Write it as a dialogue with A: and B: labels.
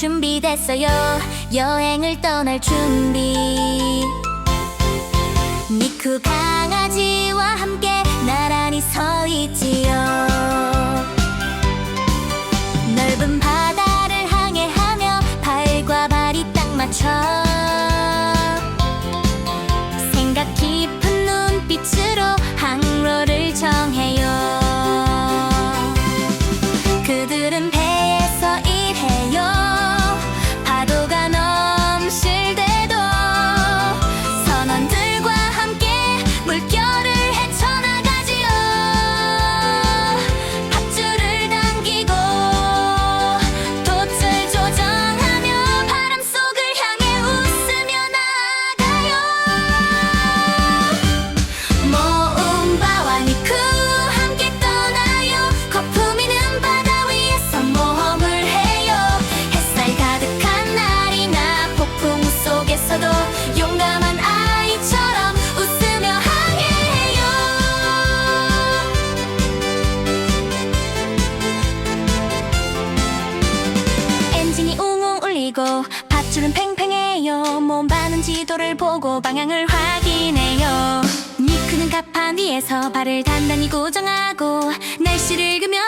A: 준비됐어요. 여행을 떠날 준비. 미쿠 강아지와 함께 나란히 서 있지요. 넓은 바다를 항해하며 발과 발이 딱 맞춰 생각 깊은 눈빛으로 항로를 정해요. 그들은 배에서 일해요. 파도가 넘실 때도 선원들과 함께 물결을 헤쳐나가지요. 밧줄을 당기고 돛을 조정하며 바람 속을 향해 웃으며 나아가요. 모음바와 미쿠 함께 떠나요. 거품이는 바다 위에서 모험을 해요. 햇살 가득한 날이나 폭풍 속에서도 용감한 아이처럼 웃으며 항해해요. 엔진이 웅웅 울리고 밧줄은 팽팽해요. 몸바는 지도를 보고 방향을 확인해요. 미쿠는 갑판 위에서 발을 단단히 고정하고 날씨를 그며